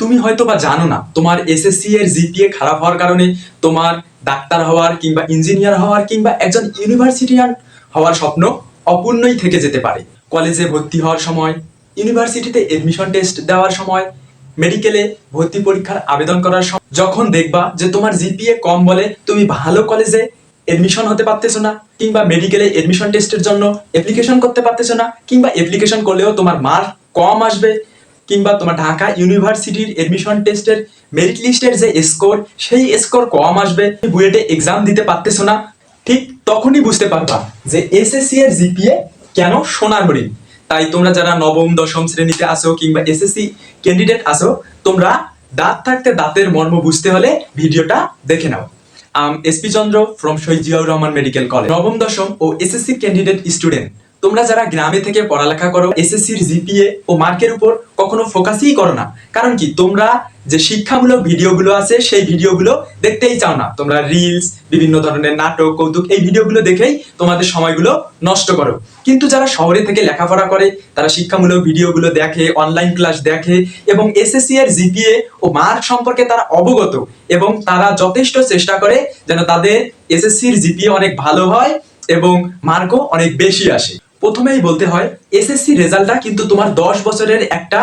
তুমি হয়তো বা জানো না তোমার এসএসসি এর জিপিএ খারাপ হওয়ার কারণে তোমার ডাক্তার হওয়ার কিংবা ইঞ্জিনিয়ার হওয়ার কিংবা একজন ইউনিভার্সিটিয়ান হওয়ার স্বপ্ন অপূর্ণই থেকে যেতে পারে। কলেজে ভর্তি হওয়ার সময়, ইউনিভার্সিটিতে এডমিশন টেস্ট দেওয়ার সময়, মেডিকেলে ভর্তি পরীক্ষার আবেদন করার সময় যখন দেখবা যে তোমার জিপিএ কম বলে তুমি ভালো কলেজে এডমিশন হতে পারতেছো না, কিংবা মেডিকেলে এডমিশন টেস্টের জন্য অ্যাপ্লিকেশন করতে পারতেছো না, কিংবা অ্যাপ্লিকেশন করলেও তোমার মার্ক কম আসবে, কিংবা তোমার ঢাকা ইউনিভার্সিটির এডমিশন টেস্টের মেরিট লিস্টের যে স্কোর সেই স্কোর কম আসবে, বুয়েটে এক্সাম দিতে পারতেছো না, ঠিক তখনই বুঝতে পারবা যে এসএসসি এর জিপিএ কেন সোনার হরিণ। তাই তোমরা যারা নবম দশম শ্রেণীতে আসো কিংবা এসএসসি ক্যান্ডিডেট আসো, তোমরা দাঁত থাকতে দাঁতের মর্ম বুঝতে হলে ভিডিওটা দেখে নাও। SP Chandra from Shaheed Ziaur Rahman medical college. নবম দশম ও এসএসসি ক্যান্ডিডেট স্টুডেন্ট, তোমরা যারা গ্রামে থেকে পড়ালেখা করো, এসএসসির জিপিএ ও মার্কের উপর কখনো ফোকাসই করো না। কারণ কি, তোমরা যে শিক্ষামূলক ভিডিওগুলো আছে সেই ভিডিওগুলো দেখতেই চাও না। তোমরা রিলস, বিভিন্ন ধরনের নাটক, কৌতুক এই ভিডিওগুলো দেখেই তোমাদের সময়গুলো নষ্ট করো। কিন্তু যারা শহরে থেকে লেখাপড়া করে তারা শিক্ষামূলক ভিডিওগুলো দেখে, অনলাইন ক্লাস দেখে এবং এসএসসি এর জিপিএ ও মার্ক সম্পর্কে তারা অবগত এবং তারা যথেষ্ট চেষ্টা করে যেন তাদের এসএসসির জিপিএ অনেক ভালো হয় এবং মার্কও অনেক বেশি আসে। প্রথমেই বলতে হয়, এসএসসি রেজাল্টটা কিন্তু তোমার 10 বছরের একটা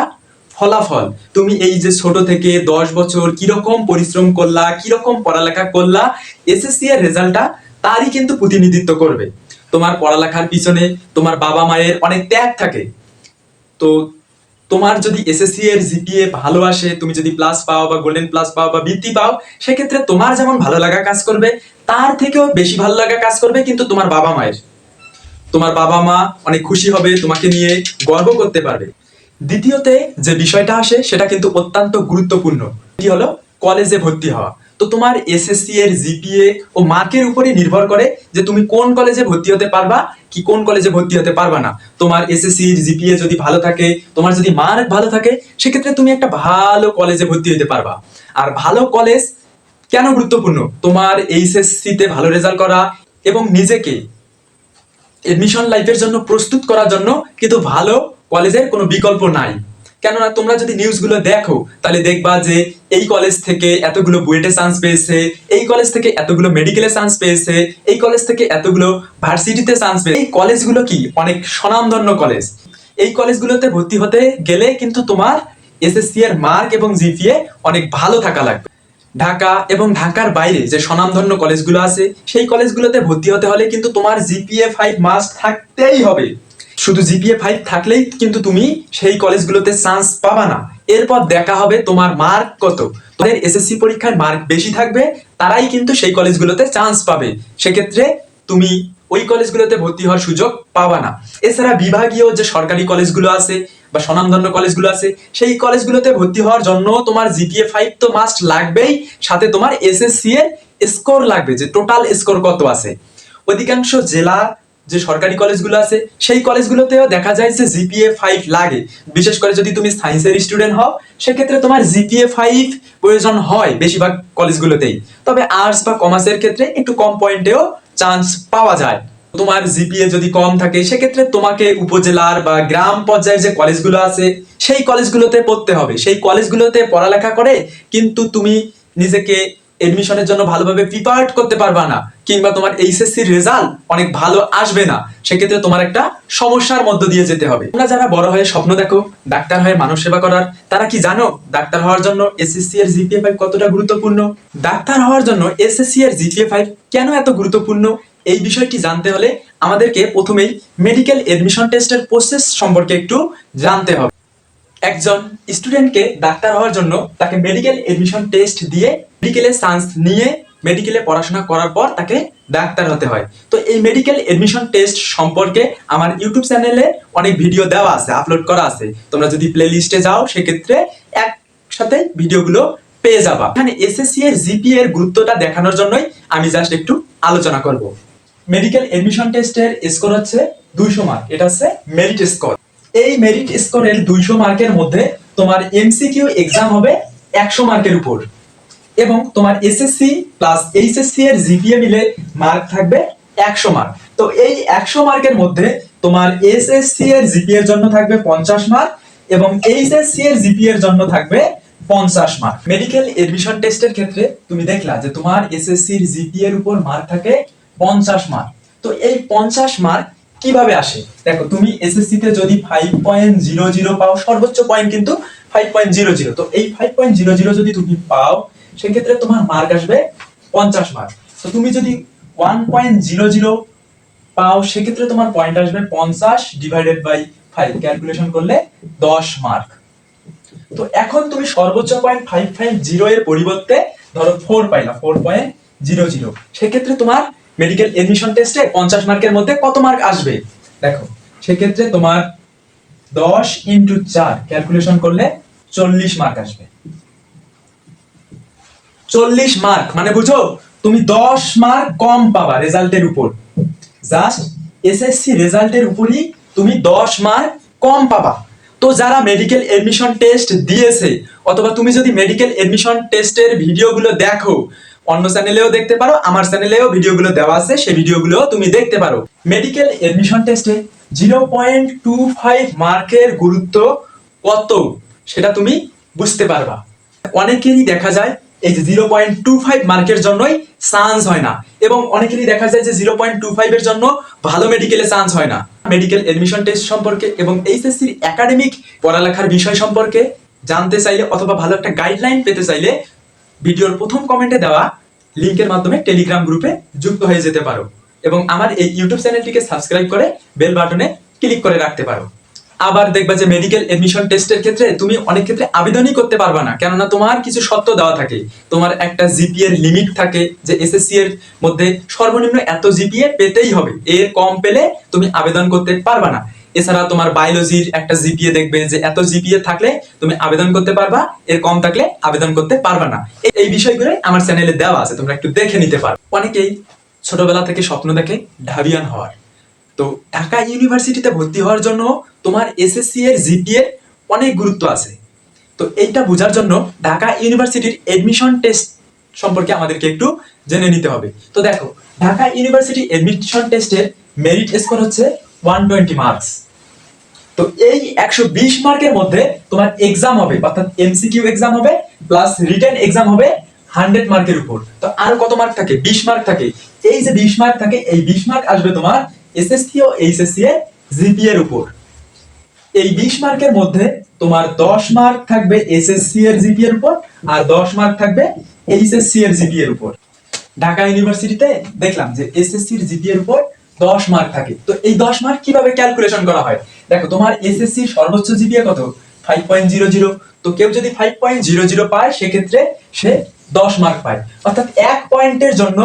ফলাফল। তুমি এই যে ছোট থেকে 10 বছর কিরকম পরিশ্রম করলা, কিরকম পড়ালেখা করলা, এসএসসি এর রেজাল্টটা তারই কিন্তু প্রতিনিধিত্ব করবে। তোমার পড়ালেখার পিছনে তোমার বাবা মায়ের অনেক ত্যাগ থাকে। তো তোমার যদি এসএসসি এর জিপিএ ভালো আসে, তুমি যদি প্লাস পাও বা গোল্ডেন প্লাস পাও বা বৃত্তি পাও, সেক্ষেত্রে তোমার যেমন ভালো লাগা কাজ করবে, তার থেকেও বেশি ভালো লাগা কাজ করবে কিন্তু তোমার বাবা মায়ের। তোমার বাবা মা অনেক খুশি হবে, তোমাকে নিয়ে গর্ব করতে পারবে। দ্বিতীয়তে যে বিষয়টা আসে সেটা কিন্তু অত্যন্ত গুরুত্বপূর্ণ, কি হলো কলেজে ভর্তি হওয়া। তো তোমার এসএসসি এর জিপিএ ও মার্কের উপরে নির্ভর করে যে তুমি কোন কলেজে ভর্তি হতে পারবা কি কোন কলেজে ভর্তি হতে পারবা না। তোমার এসএসসি এর জিপিএ যদি ভালো থাকে, তোমার যদি মার্ক ভালো থাকে, সেক্ষেত্রে তুমি একটা ভালো কলেজে ভর্তি হতে পারবা। আর ভালো কলেজ কেন গুরুত্বপূর্ণ? তোমার এইচএসসি তে ভালো রেজাল্ট করা এবং নিজেকে এডমিশন লাইফের জন্য প্রস্তুত করার জন্য কিন্তু ভালো কলেজের কোনো বিকল্প নাই। কেননা তোমরা যদি নিউজগুলো দেখো তাহলে দেখবা যে এই কলেজ থেকে এতগুলো বুয়েটে চান্স পেয়েছে, এই কলেজ থেকে এতগুলো মেডিকেলে চান্স পেয়েছে, এই কলেজ থেকে এতগুলো ভার্সিটিতে চান্স পেয়েছে। এই কলেজগুলো কি অনেক স্বনামধন্য কলেজ। এই কলেজগুলোতে ভর্তি হতে গেলে কিন্তু তোমার এসএসসি এর মার্ক এবং জিপিএ অনেক ভালো থাকা লাগবে। ঢাকা এবং ঢাকার বাইরে যে স্বনামধন্য কলেজগুলো আছে সেই কলেজগুলোতে ভর্তি হতে হলে কিন্তু তোমার জিপিএ 5 মাস্ট থাকতেই হবে। শুধু জিপিএ 5 থাকলেই কিন্তু তুমি সেই কলেজগুলোতে চান্স পাবা না। এরপর দেখা হবে তোমার মার্ক কত। তোমাদের এসএসসি পরীক্ষায় মার্ক বেশি থাকবে, তারাই কিন্তু সেই কলেজগুলোতে চান্স পাবে। সেক্ষেত্রে তুমি ওই কলেজগুলোতে ভর্তি হওয়ার সুযোগ পাবা না। এছাড়া বিভাগীয় যে সরকারি কলেজগুলো আছে বা স্বনামধন্য কলেজগুলো আছে সেই কলেজগুলোতে ভর্তি হওয়ার জন্য তোমার জিপিএ 5 তো মাস্ট লাগবেই, সাথে তোমার এসএসসি এর স্কোর লাগবে, যে টোটাল স্কোর কত আছে। অধিকাংশ জেলা যে সরকারি কলেজগুলো আছে সেই কলেজগুলোতেও দেখা যায় যে জিপিএ 5 লাগে। বিশেষ করে যদি তুমি সায়েন্সের স্টুডেন্ট হও সেক্ষেত্রে তোমার জিপিএ 5 প্রয়োজন হয় বেশিরভাগ কলেজগুলোতেই। তবে আর্টস বা কমার্সের ক্ষেত্রে একটু কম পয়েন্টেও চান্স পাওয়া যায়। তোমার জিপিএ যদি কম থাকে সেক্ষেত্রে তোমাকে উপজেলার বা গ্রাম পর্যায়ের যে কলেজগুলো আছে সেই কলেজগুলোতে পড়তে হবে। সেই কলেজগুলোতে পড়ালেখা করে কিন্তু তুমি নিজেকে এডমিশনের জন্য ভালোভাবে প্রিপেয়ার করতে পারবা না, কিংবা তোমার এইচএসসি রেজাল্ট অনেক ভালো আসবে না। সেক্ষেত্রে তোমার একটা সমস্যার মধ্য দিয়ে যেতে হবে। তোমরা যারা বড় হয়ে স্বপ্ন দেখো ডাক্তার হয়ে মানুষ সেবা করার, তারা কি জানো ডাক্তার হওয়ার জন্য এসএসসি এর জিপিএ 5 কতটা গুরুত্বপূর্ণ? ডাক্তার হওয়ার জন্য এসএসসি এর জিপিএ 5 কেন এত গুরুত্বপূর্ণ, এই বিষয়টি জানতে হলে আমাদেরকে প্রথমেই মেডিকেল এডমিশন টেস্টের প্রসেস সম্পর্কে একটু জানতে হবে। একজন স্টুডেন্টকে ডাক্তার হওয়ার জন্য তাকে মেডিকেল এডমিশন টেস্ট দিয়ে মেডিকেলে চান্স নিয়ে মেডিকেলে পড়াশোনা করার পর তাকে ডাক্তার হতে হয়। তো এই মেডিকেল এডমিশন টেস্ট সম্পর্কে আমার ইউটিউব চ্যানেলে অনেক ভিডিও দেওয়া আছে, আপলোড করা আছে। তোমরা যদি প্লে লিস্টে যাও সেক্ষেত্রে একসাথে ভিডিওগুলো পেয়ে যাবা। এখানে এসএসসি এর জিপিএ এর গুরুত্বটা দেখানোর জন্যই আমি জাস্ট একটু আলোচনা করব। মেডিকেল এডমিশন টেস্টের স্কোর হচ্ছে 200 মার্ক, এটা হচ্ছে মেরিট স্কোর। এই মেরিট স্কোরের 200 মার্কের মধ্যে তোমার এমসিকিউ এক্সাম হবে 100 মার্কের উপর এবং তোমার এসএসসি প্লাস এইচএসসি এর জিপিএ মিলে মার্ক থাকবে 100 মার্ক। তো এই 100 মার্কের মধ্যে তোমার এসএসসি এর জিপিএ এর জন্য থাকবে 50 মার্ক এবং এইচএসসি এর জিপিএ এর জন্য থাকবে 50 মার্ক। মেডিকেল এডমিশন টেস্টের ক্ষেত্রে তুমি দেখলা যে তোমার এসএসসির জিপিএ এর উপর মার্ক থাকে 50 মার্ক। তো এই 50 মার্ক কিভাবে আসে? দেখো, তুমি এসএসসি তে যদি 5.00 পাও, সর্বোচ্চ পয়েন্ট কিন্তু 5.00, তো এই 5.00 যদি তুমি পাও সেক্ষেত্রে তোমার মার্ক আসবে 50 মার্ক। তো তুমি যদি 1.00 পাও সেক্ষেত্রে তোমার পয়েন্ট আসবে 50 ডিভাইডেড বাই 5, ক্যালকুলেশন করলে 10 মার্ক। তো এখন তুমি সর্বোচ্চ পয়েন্ট 550 এর পরিবর্তে ধরো 4 পাইলা, 4.00, সেক্ষেত্রে তোমার মেডিকেল এডমিশন টেস্টে 50 মার্কের মধ্যে কত মার্ক আসবে? দেখো, সেক্ষেত্রে তোমার 10 ইন্টু 4 ক্যালকুলেশন করলে 40 মার্ক আসবে। 40 মার্ক মানে বুঝো, তুমি 10 মার্ক কম পাবা রেজাল্টের উপর। জাস্ট এসএসসি রেজাল্টের উপরই তুমি 10 মার্ক কম পাবা। তো যারা মেডিকেল এডমিশন টেস্ট দিয়েছে, অথবা তুমি যদি মেডিকেল এডমিশন টেস্টের ভিডিওগুলো দেখো, অন্য চ্যানেলেও দেখতে পারো, আমার চ্যানেলেও ভিডিওগুলো দেওয়া আছে, সেই ভিডিওগুলো তুমি দেখতে পারো। মেডিকেল এডমিশন টেস্টে 0.25 মার্কের গুরুত্ব কত সেটা তুমি বুঝতে পারবা। অনেকেরই দেখা যায় এই যে 0.25 মার্কের জন্যই চান্স হয় না, এবং অনেকেরই দেখা যায় যে 0.25 এর জন্য ভালো মেডিকেলে চান্স হয় না। মেডিকেল এডমিশন টেস্ট সম্পর্কে এবং এইচএসসির একাডেমিক পড়ালেখার বিষয় সম্পর্কে জানতে চাইলে অথবা ভালো একটা গাইডলাইন পেতে চাইলে ভিডিওর প্রথম কমেন্টে দেওয়া লিংকের মাধ্যমে টেলিগ্রাম গ্রুপে যুক্ত হয়ে যেতে পারো, এবং আমার এই ইউটিউব চ্যানেলটিকে সাবস্ক্রাইব করে বেল বাটনে ক্লিক করে রাখতে পারো। আবার দেখবা যে মেডিকেল এডমিশন টেস্টের ক্ষেত্রে তুমি অনেক ক্ষেত্রে আবেদনই করতে পারবা না, কেননা তোমার কিছু শর্ত দেওয়া থাকে। তোমার একটা জিপিএ এর লিমিট থাকে যে এসএসসি এর মধ্যে সর্বনিম্ন এত জিপিএ পেতেই হবে, এর কম পেলে তুমি আবেদন করতে পারবা না। এছাড়া তোমার বায়োলজির একটা জিপিএ দেখবে যে এত জিপিএ থাকলে তুমি আবেদন করতে পারবা, এর কম থাকলে আবেদন করতে পারবা না। এই বিষয়গুলো আমার চ্যানেলে দেওয়া আছে, তোমরা একটু দেখে নিতে পারো। অনেকেই ছোটবেলা থেকে স্বপ্ন দেখে ঢাবিয়ান হওয়ার। তো ঢাকা ইউনিভার্সিটিতে ভর্তি হওয়ার জন্য তোমার এসএসসি এর জিপিএ অনেক গুরুত্ব আছে। তো এইটা বোঝার জন্য ঢাকা ইউনিভার্সিটির এডমিশন টেস্ট সম্পর্কে আমাদেরকে একটু জেনে নিতে হবে। তো দেখো, ঢাকা ইউনিভার্সিটি এডমিশন টেস্টের মেরিট স্কোর হচ্ছে 120 মার্কস। তো এই 120 মার্কের মধ্যে তোমার এক্সাম হবে, অর্থাৎ এমসিকিউ এক্সাম হবে প্লাস রিটেন এক্সাম হবে 100 মার্কের উপর। তো আর কত মার্ক থাকে? 20 মার্ক থাকে। এই যে 20 মার্ক থাকে, এই 20 মার্ক আসবে তোমার এসএসসি ও এইচএসসি এর জিপিএ এর উপর। এই 20 মার্কের মধ্যে তোমার 10 মার্ক থাকবে এসএসসি এর জিপিএ এর উপর, আর 10 মার্ক থাকবে এইচএসসি এর জিপিএ এর উপর। ঢাকা ইউনিভার্সিটিতে দেখলাম যে এসএসসি এর জিপিএ এর উপর 10 মার্ক থাকে। তো এই 10 মার্ক কিভাবে ক্যালকুলেশন করা হয়? দেখো, তোমার এসএসসি সর্বোচ্চ জিপিএ কত? 5.00। তো কেউ যদি 5.00 পায় সেক্ষেত্রে সে 10 মার্ক পায়, অর্থাৎ 1 পয়েন্টের জন্য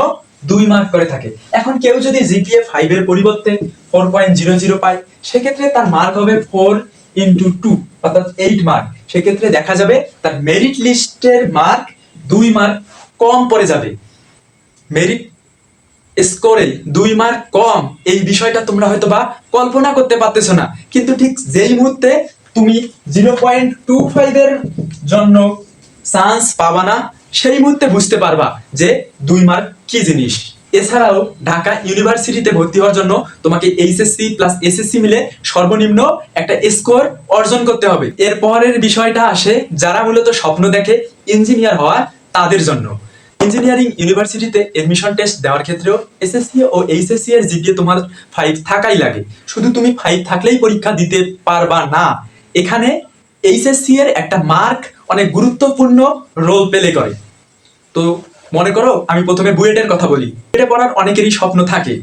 2 মার্ক করে থাকে। এখন কেউ যদি জিপিএ 5 এর পরিবর্তে 4.00 পায় সেক্ষেত্রে তার মার্ক হবে 4 ইন্টু 2, অর্থাৎ 8 মার্ক। সেক্ষেত্রে দেখা যাবে তার মেরিট লিস্টের মার্ক 2 মার্ক কম পড়ে যাবে। মেরিট স্কোরে 2 মার্ক কম, এই বিষয়টা তোমরা হয়তো বা কল্পনা করতে পারতেছো না, কিন্তু ঠিক যেই মুহূর্তে তুমি 0.25 এর জন্য চান্স পাবা না, সেই মুহূর্তে বুঝতে পারবা যে 2 মার্ক কি জিনিস। এছাড়াও ঢাকা ইউনিভার্সিটিতে ভর্তি হওয়ার জন্য তোমাকে এইচএসসি প্লাস এসএসসি মিলে সর্বনিম্ন একটা স্কোর অর্জন করতে হবে। এর পরের বিষয়টা আসে যারা মূলত স্বপ্ন দেখে ইঞ্জিনিয়ার হওয়ার, তাদের জন্য। ইঞ্জিনিয়ারিং ইউনিভার্সিটিতে এডমিশন টেস্ট দেওয়ার ক্ষেত্রেও এসএসসি ও এইচএসসি এর জিপিএ তোমার 5 থাকাই লাগে। শুধু তুমি 5 থাকলেই পরীক্ষা দিতে পারবা না, এখানে এইচএসসি এর একটা মার্ক অনেক গুরুত্বপূর্ণ রোল প্লে করে। তো মনে করো আমি প্রথমে বুয়েটের কথা বলি। বুয়েটে পড়ার অনেকেরই স্বপ্ন থাকে,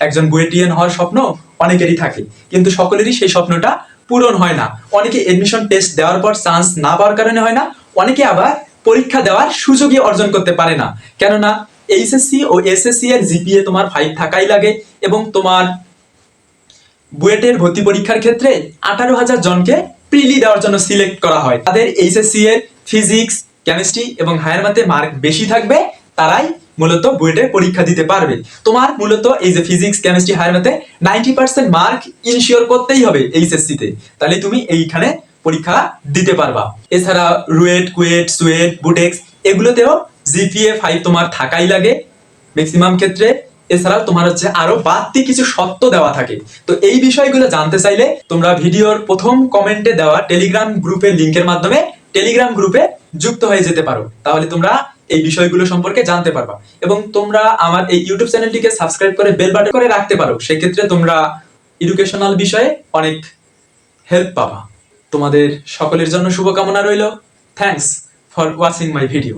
একজন বুয়েটিয়ান হওয়ার স্বপ্ন অনেকেরই থাকে, কিন্তু সকলেরই সেই স্বপ্নটা পূরণ হয় না। অনেকে এডমিশন টেস্ট দেওয়ার পর চান্স না পাওয়ার কারণে হয় না, অনেকে আবার পরীক্ষা দেওয়ার সুযোগই অর্জন করতে পারে না, কেননা এইচএসসি ও এসএসসি এর জিপিএ তোমার 5 থাকাই লাগে। এবং তোমার বুয়েটের ভর্তি পরীক্ষার ক্ষেত্রে 18,000 জনকে প্রিলি দেওয়ার জন্য সিলেক্ট করা হয়। তাদের এইচএসসি এর ফিজিক্স, কেমিস্ট্রি এবং হায়ার ম্যাথে মার্ক বেশি থাকবে, তারাই মূলত বুয়েটে পরীক্ষা দিতে পারবে। তোমার মূলত এই যে ফিজিক্স, কেমিস্ট্রি, হায়ার ম্যাথে 90% মার্ক ইনশিওর করতেই হবে এইচএসসি তে, তাহলে তুমি এইখানে পরীক্ষা দিতে পারবা। এছাড়া রুয়েট, কুয়েট, সুয়েট, বুটেক্স এগুলোতেও জিপিএ 5 তোমার থাকাই লাগে ম্যাক্সিমাম ক্ষেত্রে। এছাড়াও তোমার হচ্ছে আরো বাড়তি কিছু শর্ত দেওয়া থাকে। তো এই বিষয়গুলো জানতে চাইলে তোমরা ভিডিওর প্রথম কমেন্টে দেওয়া টেলিগ্রাম গ্রুপের লিংকের মাধ্যমে টেলিগ্রাম গ্রুপে যুক্ত হয়ে যেতে পারো, তাহলে তোমরা এই বিষয়গুলো সম্পর্কে জানতে পারবা। এবং তোমরা আমার এই ইউটিউব চ্যানেলটিকে সাবস্ক্রাইব করে বেল বাটন করে রাখতে পারো, সেক্ষেত্রে তোমরা এডুকেশনাল বিষয়ে অনেক হেল্প পাবা। তোমাদের সকলের জন্য শুভকামনা রইল। Thanks for watching my video.